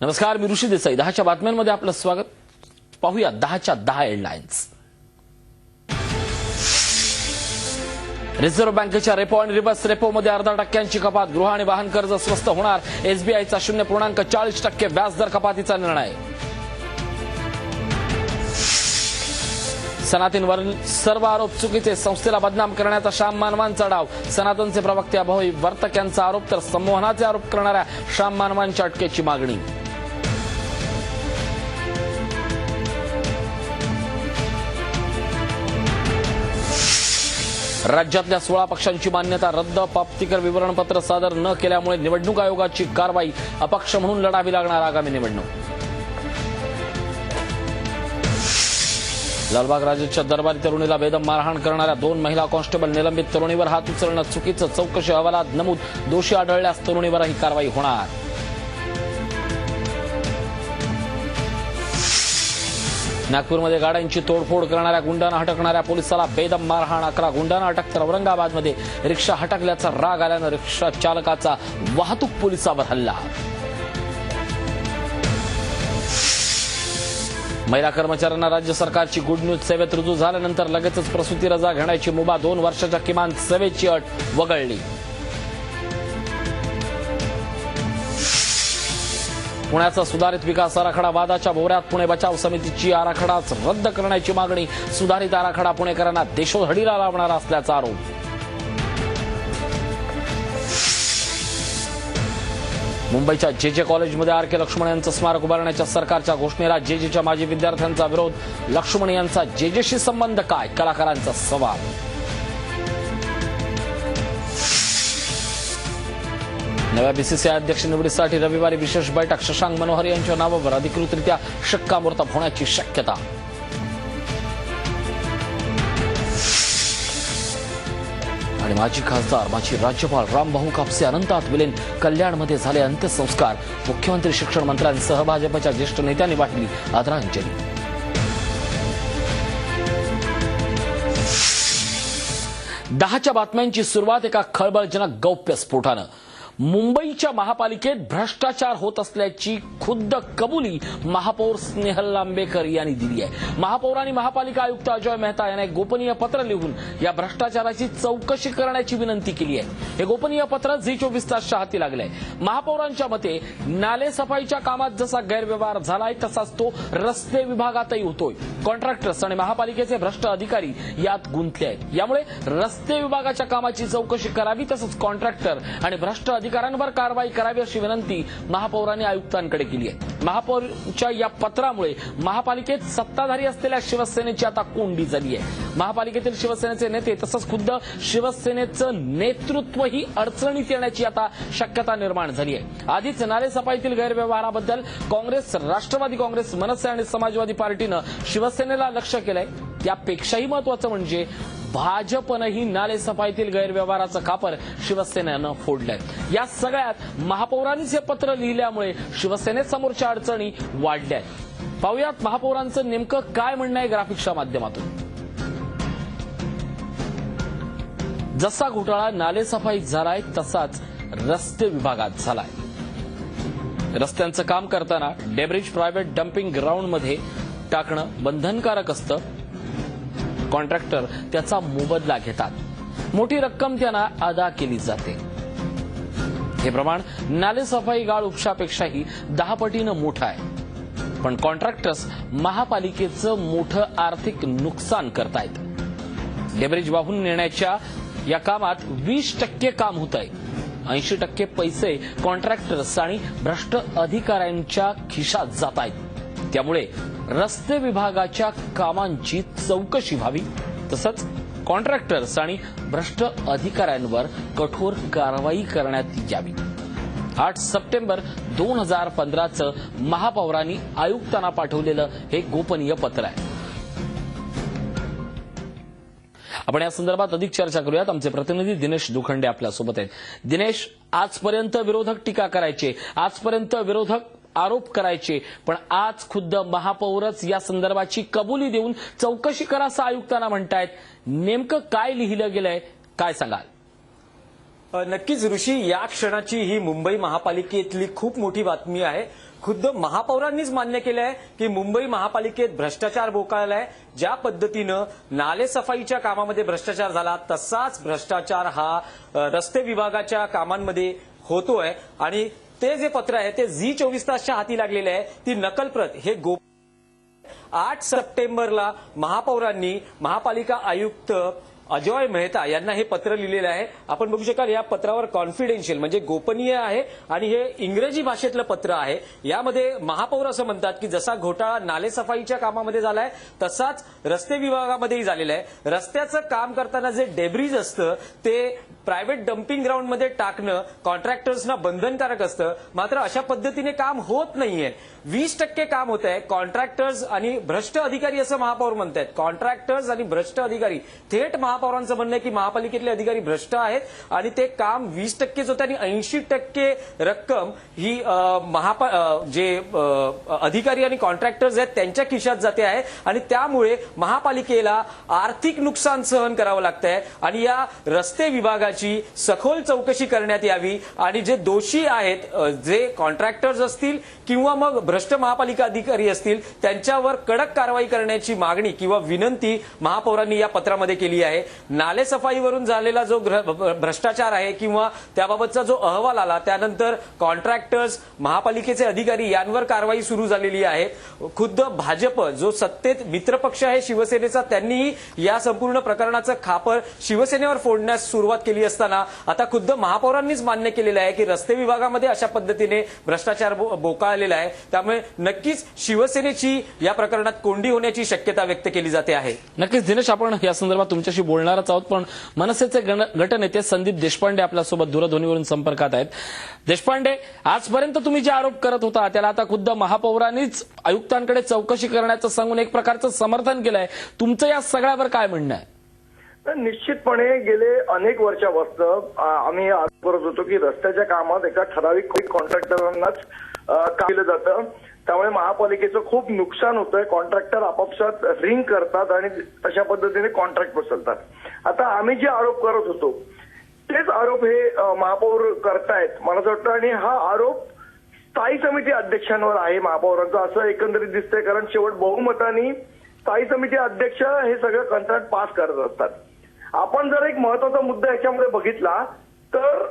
नमस्कार, मी ऋषी देसाई. 10च्या बातम्यांमध्ये आपलं स्वागत. पाहूया 10च्या 10 हेडलाईन्स. रिझर्व्ह बँकेच्या रेपो आणि रिव्हर्स रेपोमध्ये 0.5% कपात. गृह आणि वाहन कर्ज स्वस्त होणार. एसबीआयचा 0.40% व्याजदर कपातीचा निर्णय. सनातनवरील सर्व आरोप चुकीचे. संस्थेला बदनाम करण्याचा श्याम मानवांचा डाव. सनातनचे प्रवक्ते अभय वर्तक यांचा आरोप तर संमोहनाचे आरोप करणाऱ्या श्याम मानवांच्या अटकेची मागणी. राज्यातल्या 16 पक्षांची मान्यता रद्द. प्राप्तिकर विवरणपत्र सादर न केल्यामुळे निवडणूक आयोगाची कारवाई. अपक्ष म्हणून लढावी लागणार आगामी निवडणूक. लालबाग राजाच्या दरबारी तरुणीला बेदम मारहाण करणाऱ्या 2 महिला कॉन्स्टेबल निलंबित. तरुणीवर हात उचलणं चुकीचं. चौकशी अहवालात नमूद. दोषी आढळल्यास तरुणीवरही कारवाई होणार. नागपूरमध्ये गाड्यांची तोडफोड करणाऱ्या गुंडांना हटकणाऱ्या पोलिसाला बेदम मारहाण. 11 गुंडांना अटक. तर औरंगाबादमध्ये रिक्षा हटकल्याचा राग आल्यानं रिक्षा चालकाचा वाहतूक पोलिसावर हल्ला. महिला कर्मचाऱ्यांना राज्य सरकारची गुड न्यूज. सेवेत रुजू झाल्यानंतर लगेचच प्रसूती रजा घेण्याची मुभा. 2 वर्षाच्या किमान सेवेची अट वगळली. पुण्याचा सुधारित विकास आराखडा वादाच्या भोवऱ्यात. पुणे बचाव समितीची आराखडाच रद्द करण्याची मागणी. सुधारित आराखडा पुणेकरांना देशोधडीला लावणार असल्याचा आरोप. मुंबईच्या जे कॉलेजमध्ये आर के लक्ष्मण यांचं स्मारक उभारण्याच्या सरकारच्या घोषणेला जेजेच्या माजी विद्यार्थ्यांचा विरोध. लक्ष्मण यांचा जेजेशी संबंध काय? कलाकारांचा सवाल. नव्या बीसीसीआय अध्यक्ष निवडीसाठी रविवारी विशेष बैठक. शशांक मनोहर यांच्या नावावर अधिकृतरित्या शिक्कामोर्तब होण्याची शक्यता. आणि माजी खासदार माजी राज्यपाल रामभाऊ कापसे अनंतात विलीन. कल्याणमध्ये झाले अंत्यसंस्कार. मुख्यमंत्री शिक्षण मंत्र्यांसह भाजपच्या ज्येष्ठ नेत्यांनी वाहिली आदरांजली. दहाच्या बातम्यांची सुरुवात एका खळबळजनक गौप्यस्फोटानं. मुंबईच्या महापालिकेत भ्रष्टाचार होत असल्याची खुद्द कबुली महापौर स्नेहल लांबेकर यांनी दिली आहे. महापौरांनी महापालिका आयुक्त अजय मेहता यांना एक गोपनीय पत्र लिहून या भ्रष्टाचाराची चौकशी करण्याची विनंती केली आहे. हे गोपनीय पत्र झी 24 तासच्या हाती लागलंय. महापौरांच्या मते नाले सफाईच्या कामात जसा गैरव्यवहार झालाय तसाच तो रस्ते विभागातही होतोय. कॉन्ट्रॅक्टर्स आणि महापालिकेचे भ्रष्ट अधिकारी यात गुंतले आहेत. यामुळे रस्ते विभागाच्या कामाची चौकशी करावी तसंच कॉन्ट्रॅक्टर आणि भ्रष्ट अधिकाऱ्यांवर कारवाई करावी अशी विनंती महापौरांनी आयुक्तांकडे केली आहे. महापौरांच्या या पत्रामुळे महापालिकेत सत्ताधारी असलेल्या शिवसेनेची आता कोंडी झाली आहे. महापालिकेतील शिवसेनेचे नेते तसंच खुद्द शिवसेनेचं नेतृत्वही अडचणीत येण्याची आता शक्यता निर्माण झाली आहे. आधीच नालेसफाईतील गैरव्यवहाराबद्दल काँग्रेस, राष्ट्रवादी काँग्रेस, मनसे आणि समाजवादी पार्टीनं शिवसेनेला लक्ष्य केलंय. त्यापेक्षाही महत्वाचं म्हणजे भाजपनंही नालेसफाईतील गैरव्यवहाराचं खापर शिवसेनेनं फोडलंय. या सगळ्यात महापौरांनीच हे पत्र लिहिल्यामुळे शिवसेनेसमोरच्या अडचणी वाढल्या आहेत. पाहुयात महापौरांचं नेमकं काय म्हणणं आहे ग्राफिक्सच्या माध्यमातून. जसा घोटाळा नालेसफाईत झालाय तसाच रस्ते विभागात झालाय. रस्त्यांचं काम करताना डेब्रिज प्रायव्हेट डम्पिंग ग्राउंडमध्ये टाकणं बंधनकारक असतं. कॉन्ट्रॅक्टर त्याचा मोबदला घेतात. मोठी रक्कम त्यांना अदा केली जाते. हे प्रमाण नालेसफाई गाळ उपशापेक्षाही 10 पटीनं मोठं आहे. पण कॉन्ट्रॅक्टर्स महापालिकेचं मोठं आर्थिक नुकसान करतायत. डेब्रिज वाहून नेण्याच्या या कामात 20% काम होत आहे. 80% पैसे कॉन्ट्रॅक्टर्स आणि भ्रष्ट अधिकाऱ्यांच्या खिशात जात आहेत. त्यामुळे रस्ते विभागाच्या कामांची चौकशी व्हावी तसंच कॉन्ट्रॅक्टर्स आणि भ्रष्ट अधिकाऱ्यांवर कठोर कारवाई करण्यात यावी. 8 सप्टेंबर 2015चं महापौरांनी आयुक्तांना पाठवलेलं हे गोपनीय पत्र आहे. आपण या संदर्भात अधिक चर्चा करूयात. आमचे प्रतिनिधी दिनेश दुखंडे आपल्यासोबत आहेत. दिनेश, आजपर्यंत विरोधक टीका करायचे, आजपर्यंत विरोधक आरोप करायचे, पण आज खुद्द महापौरच या संदर्भाची कबुली देऊन चौकशी करा असं आयुक्तांना म्हणतायत. नेमकं काय लिहिलं गेलंय, काय सांगाल? नक्कीच ऋषी, या क्षणाची ही मुंबई महापालिकेतली खूप मोठी बातमी आहे. खुद्द महापौरांनीच मान्य केलं आहे की मुंबई महापालिकेत भ्रष्टाचार बोकाळलाय. ज्या पद्धतीनं नालेसफाईच्या कामामध्ये भ्रष्टाचार झाला तसाच भ्रष्टाचार हा रस्ते विभागाच्या कामांमध्ये होतोय. आणि ते जे पत्र आहे ते झी24 तासच्या हाती लागलेले आहे. ती नकलप्रत हे 8 सप्टेंबरला महापौरांनी महापालिका आयुक्त अजय मेहता यांना हे पत्र लिहिलेलं आहे. आपण बघू शकाल या पत्रावर कॉन्फिडेन्शियल म्हणजे गोपनीय आहे आणि हे इंग्रजी भाषेतलं पत्र आहे. यामध्ये महापौर असं म्हणतात की जसा घोटाळा नालेसफाईच्या कामामध्ये झालाय तसाच रस्ते विभागामध्येही झालेला आहे. रस्त्याचं काम करताना जे डेब्रीज असतं ते प्रायव्हेट डम्पिंग ग्राउंडमध्ये टाकणं कॉन्ट्रॅक्टर्सना बंधनकारक असतं. मात्र अशा पद्धतीने काम होत नाहीये. 20% काम होत आहे. कॉन्ट्रॅक्टर्स आणि भ्रष्ट अधिकारी असं महापौर म्हणतात. कॉन्ट्रॅक्टर्स आणि भ्रष्ट अधिकारी थेट महापौरांचं म्हणणं आहे की महापालिकेतले अधिकारी भ्रष्ट आहेत आणि ते काम 20%च होतं आणि 80% रक्कम ही जे अधिकारी आणि कॉन्ट्रॅक्टर्स आहेत त्यांच्या खिशात जाते आहे आणि त्यामुळे महापालिकेला आर्थिक नुकसान सहन करावं लागतंय. आणि या रस्ते विभागाची सखोल चौकशी करण्यात यावी आणि जे दोषी आहेत जे कॉन्ट्रॅक्टर्स असतील किंवा मग भ्रष्ट महापालिका अधिकारी असतील त्यांच्यावर कडक कारवाई करण्याची मागणी किंवा विनंती महापौरांनी या पत्रामध्ये केली आहे. नालेसफाईवरून झालेला जो भ्रष्टाचार आहे किंवा त्याबाबतचा जो अहवाल आला त्यानंतर कॉन्ट्रॅक्टर्स महापालिकेचे अधिकारी यांवर कारवाई सुरू झालेली आहे. खुद्द भाजप जो सत्तेत मित्रपक्ष आहे शिवसेनेचा त्यांनीही या संपूर्ण प्रकरणाचं खापर शिवसेनेवर फोडण्यास सुरुवात केली असताना आता खुद्द महापौरांनीच मान्य केलेलं आहे की रस्ते विभागामध्ये अशा पद्धतीने भ्रष्टाचार बोकाळलेला आहे. त्यामुळे नक्कीच शिवसेनेची या प्रकरणात कोंडी होण्याची शक्यता व्यक्त केली जाते आहे. नक्कीच दिनेश, आपण या संदर्भात तुमच्याशी बोलणारच आहोत. पण मनसेचे गटनेते संदीप देशपांडे आपल्यासोबत दूरध्वनीवरून संपर्कात आहेत. देशपांडे, आजपर्यंत तुम्ही जे आरोप करत होता त्याला आता खुद्द महापौरांनीच आयुक्तांकडे चौकशी करण्याचं सांगून एक प्रकारचं समर्थन केलंय. तुमचं या सगळ्यावर काय म्हणणं आहे? निश्चितपणे गेले अनेक वर्षापासून आम्ही करत होतो की रस्त्याच्या कामात एका ठराविक कॉन्ट्रॅक्टरांनाच केलं जातं. त्यामुळे महापालिकेचं खूप नुकसान होतंय. कॉन्ट्रॅक्टर आपापसात रिंग करतात आणि तशा पद्धतीने कॉन्ट्रॅक्ट बसवतात. आता आम्ही जे आरोप करत होतो तेच आरोप हे महापौर करतायत मला असं वाटतं. आणि हा आरोप स्थायी समिती अध्यक्षांवर आहे महापौरांचा असं एकंदरीत दिसतंय. कारण शेवट बहुमताने स्थायी समिती अध्यक्ष हे सगळं कंत्राट पास करत असतात. आपण जर एक महत्वाचा मुद्दा याच्यामध्ये बघितला तर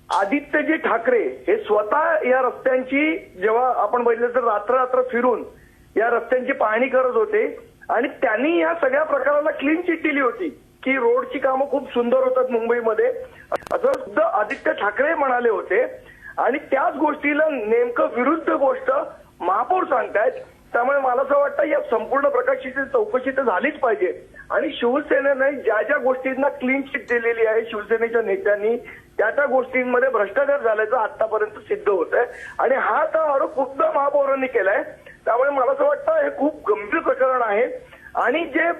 आदित्यजी ठाकरे हे स्वतः या रस्त्यांची जेव्हा आपण बघितलं तर रात्र फिरून या रस्त्यांची पाहणी करत होते आणि त्यांनी या सगळ्या प्रकाराला क्लीन चिट दिली होती की रोडची कामं खूप सुंदर होतात मुंबईमध्ये असं सुद्धा आदित्य ठाकरे म्हणाले होते. आणि त्याच गोष्टीला नेमकं विरुद्ध गोष्ट महापौर सांगतायत. त्यामुळे मला असं वाटतं या संपूर्ण प्रकारची चौकशी तर झालीच पाहिजे. आणि शिवसेनेने ज्या ज्या गोष्टींना क्लीन चिट दिलेली आहे शिवसेनेच्या नेत्यांनी त्या गोष्टींमध्ये भ्रष्टाचार झाल्याचं आतापर्यंत सिद्ध होत आहे. आणि हा तर आरोप खुद्द महापौरांनी केलाय. त्यामुळे मला असं वाटतं हे खूप गंभीर प्रकरण आहे. आणि जे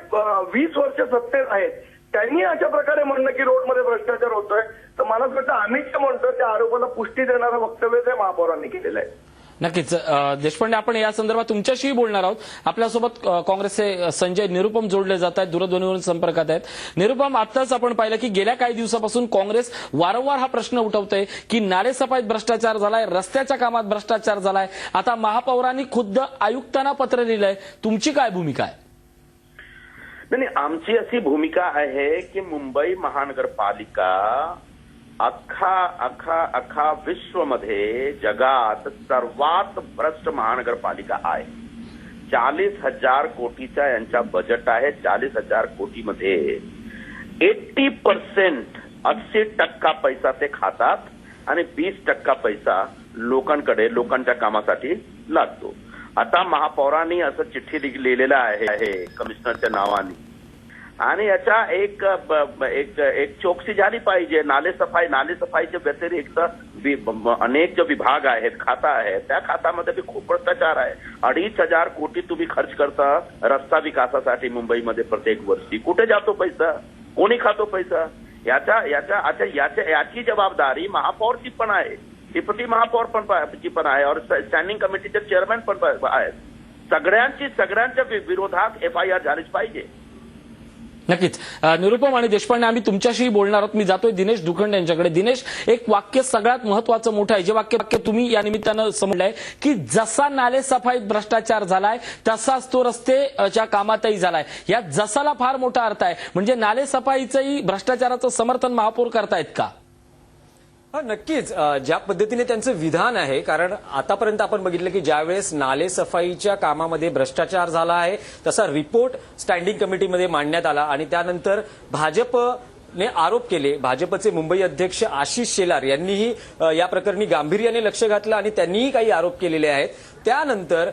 20 वर्ष सत्तेत आहेत त्यांनी अशा प्रकारे म्हणणं की रोडमध्ये भ्रष्टाचार होतोय तर मला असं वाटतं आम्ही जे म्हणतो त्या आरोपाला पुष्टी देणारं वक्तव्य ते महापौरांनी केलेलं आहे. नक्कीच देशपांडे, आपण या संदर्भात तुमच्याशीही बोलणार आहोत. आपल्यासोबत काँग्रेसचे संजय निरुपम जोडले जात आहेत, दूरध्वनीवरून संपर्कात आहेत. निरुपम, आताच आपण पाहिलं की गेल्या काही दिवसापासून काँग्रेस वारंवार हा प्रश्न उठवतोय की नालेसफाईत भ्रष्टाचार झालाय, रस्त्याच्या कामात भ्रष्टाचार झालाय. आता महापौरांनी खुद्द आयुक्तांना पत्र लिहिलंय. तुमची काय भूमिका आहे? नाही, आमची अशी भूमिका आहे की मुंबई महानगरपालिका अख्खा विश्वमध्ये जगात सर्वात भ्रष्ट महानगरपालिका आहे. 40,000 कोटीचा यांचा बजेट आहे. 40,000 कोटीमध्ये 80% पैसा ते खातात आणि 20% पैसा लोकांच्या कामासाठी लागतो. आता महापौरांनी असं चिठ्ठी लिहिलेलं आहे कमिशनरच्या नावाने आणि याच्या एक चौकशी झाली पाहिजे. नालेसफाईच्या व्यतिरिक्त अनेक जो विभाग आहेत, खाता आहे, त्या खात्यामध्ये बी खूप भ्रष्टाचार आहे. 2,500 कोटी तुम्ही खर्च करता रस्ता विकासासाठी मुंबईमध्ये प्रत्येक वर्षी. कुठे जातो पैसा? कोणी खातो पैसा? याची जबाबदारी महापौरची पण आहे, डिप्युटी महापौर पण आहे और स्टँडिंग कमिटीचे चेअरमॅन पण आहेत. सगळ्यांच्या विरोधात FIR झालीच पाहिजे. नक्कीच निरुपम आणि देशपांडे आम्ही तुमच्याशी बोलणार आहोत. मी जातोय दिनेश दुखंडे यांच्याकडे. दिनेश, एक वाक्य सगळ्यात महत्वाचं मोठं आहे, जे वाक्य तुम्ही या निमित्तानं समजलंय की जसा नाले सफाईत भ्रष्टाचार झालाय तसाच तो रस्तेच्या कामातही झालाय. या जसाला फार मोठा अर्थ आहे. म्हणजे नाले सफाईचंही भ्रष्टाचाराचं समर्थन महापौर करतायत का? नक्कीच. ज्या पद्धतीने त्यांचं विधान आहे, कारण आतापर्यंत आपण बघितलं की ज्यावेळेस नाले सफाईच्या कामामध्ये भ्रष्टाचार झाला आहे तसा रिपोर्ट स्टँडिंग कमिटीमध्ये मांडण्यात आला आणि त्यानंतर भाजपने आरोप केले. भाजपचे मुंबई अध्यक्ष आशिष शेलार यांनीही या प्रकरणी गांभीर्याने लक्ष घातलं आणि त्यांनीही काही आरोप केलेले आहेत. त्यानंतर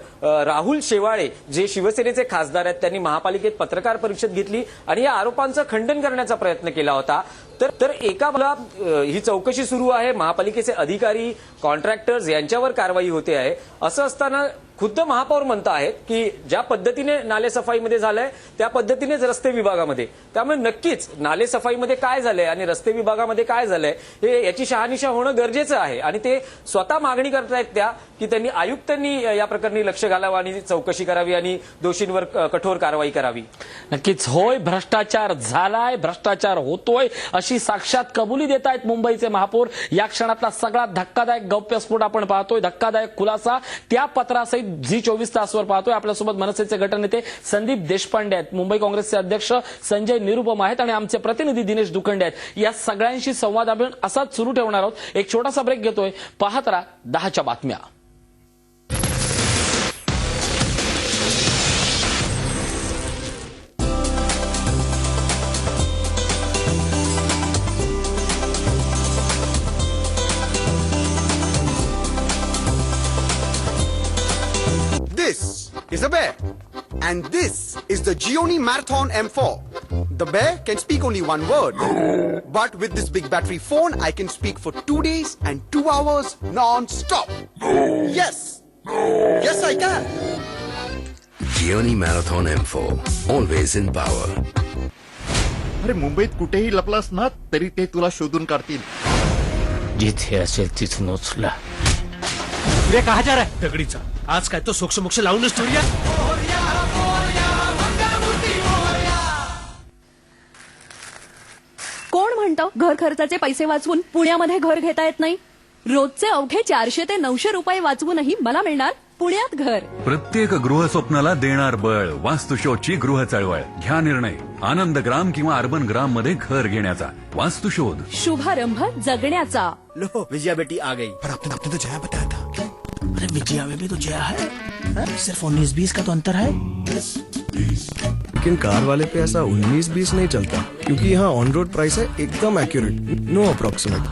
राहुल शेवाळे जे शिवसेनेचे खासदार आहेत त्यांनी महापालिकेत पत्रकार परिषद घेतली आणि या आरोपांचं खंडन करण्याचा प्रयत्न केला होता. तर एका बाजूला ही चौकशी सुरू आहे, महापालिकेचे अधिकारी कॉन्ट्रॅक्टर्स यांच्यावर कारवाई होते आहे. असं असताना खुद्द महापौर म्हणत आहेत की ज्या पद्धतीने नाले सफाईमध्ये झालंय त्या पद्धतीनेच रस्ते विभागामध्ये, त्यामुळे नक्कीच नाले सफाईमध्ये काय झालंय आणि रस्ते विभागामध्ये काय झालंय हे याची शहानिशा होणं गरजेचं आहे. आणि ते स्वतः मागणी करतायत त्या की त्यांनी आयुक्तांनी या प्रकरणी लक्ष घालावं आणि चौकशी करावी आणि दोषींवर कठोर कारवाई करावी. नक्कीच होय, भ्रष्टाचार झालाय, भ्रष्टाचार होतोय अशी साक्षात कबुली देत आहेत मुंबईचे महापौर. या क्षणातला सगळ्यात धक्कादायक गौप्यस्फोट आपण पाहतोय, धक्कादायक खुलासा त्या पत्रासहित झी 24 तासवर पाहतोय. आपल्यासोबत मनसेचे गटनेते संदीप देशपांडे आहेत, मुंबई काँग्रेसचे अध्यक्ष संजय निरुपम आहेत आणि आमचे प्रतिनिधी दिनेश दुखंडे आहेत. या सगळ्यांशी संवाद आपण असाच सुरू ठेवणार आहोत. एक छोटासा ब्रेक घेतोय. पाहत राहा 10च्या बातम्या. This is a bear. And this is the Gioni Marathon M4. The bear can speak only one word. But with this big battery phone, I can speak for 2 days and 2 hours non-stop. Yes. Yes, I can. Gioni Marathon M4. Always in power. अरे मुंबईत कुठेही लपलास ना तरी ते तुला शोधून काढतील. जिथे असेल तिथून उचला. रे कहा जा रहा है दगड़ीचा? आज काय तो सोक्ष मोक्ष लावूनच ठेवूया. कोण म्हणतं घर खर्चाचे पैसे वाचवून पुण्यामध्ये घर घेता येत नाही? रोजचे अवघे 400 ते 900 रुपये वाचवूनही मला मिळणार पुण्यात घर. प्रत्येक गृहस्वप्नाला देणार बळ वास्तुशोधची गृह चळवळ. घ्या निर्णय. आनंद ग्राम किंवा अर्बन ग्राम मध्ये घर घेण्याचा. वास्तुशोध शुभारंभ जगण्याचा. लो विजया बेटी आ गई. पर आपने तो जया बताया था. अरे विजया में भी तो जया है. सिर्फ 19-20 का तो अंतर है. लेकिन कार वाले पे ऐसा 19-20 नहीं चलता, क्योंकि यहाँ ऑन रोड प्राइस है एकदम accurate, no approximate.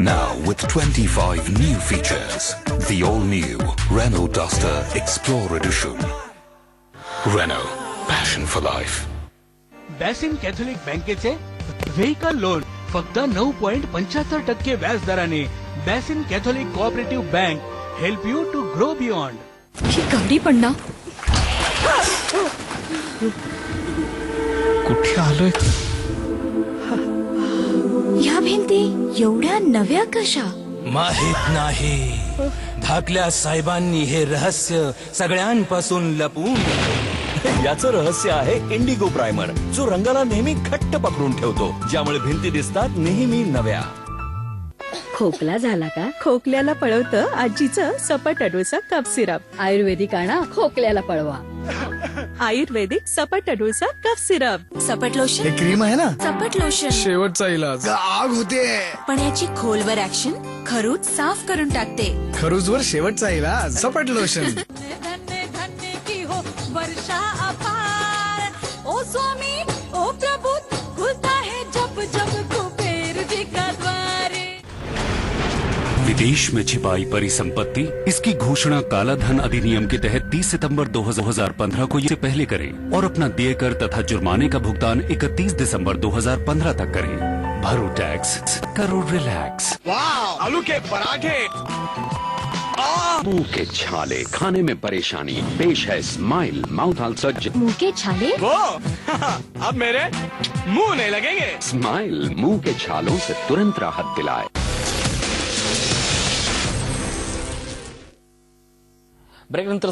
Now with 25 new features, the all-new Renault Duster Explorer Edition. Renault, passion for life. Bassein Catholic बँकेचे व्हेकल लोन फक्त 9.75% व्याज दराने. Bassein Catholic cooperative bank help you to grow beyond. ही गाडी पण ना कुठे आलोय? या भिंती एवढ्या नव्या कशा? माहित नाही. धाकल्या साहेबांनी हे रहस्य सगळ्यांपासून लपवून. याचं रहस्य आहे इंडिगो प्रायमर, जो रंगाला नेहमी घट्ट पकडून ठेवतो, ज्यामुळे भिंती दिसतात नेहमी नव्या. खोकला झाला का? खोकल्याला पळवतं आजीचं सपाटाडोसा कप सिरप. आयुर्वेदिक आणा, खोकल्याला पळवा. आयुर्वेदिक सपाटाडोसा कप सिरप. सपट लोशन हे क्रीम आहे ना, सपट लोशन शेवटचा इलाज. आग होते पण याची खोलवर ऍक्शन खरूच साफ करून टाकते. खरूजवर शेवटचा इलाज सपट लोशन. धन्य धन्य की हो वर्षा अपार. ओ स्वामी ओ प्रभु खुलता है जब जब कुबेर जी का द्वार. विदेश में छिपाई परिसंपत्ति, इसकी घोषणा कालाधन अधिनियम के तहत 30 सितंबर 2015 को से पहले करें और अपना देय कर तथा जुर्माने का भुगतान 31 दिसंबर 2015 तक करें. भरो टैक्स, करो रिलैक्स. आलू के पराठे. मुंह के छाले, खाने में परेशानी. पेश है स्माइल माउथ अल्सर. मुंह के छाले वो अब मेरे मुंह नहीं लगेंगे. स्माइल मुंह के छालों से तुरंत राहत दिलाए. ब्रेकनंतर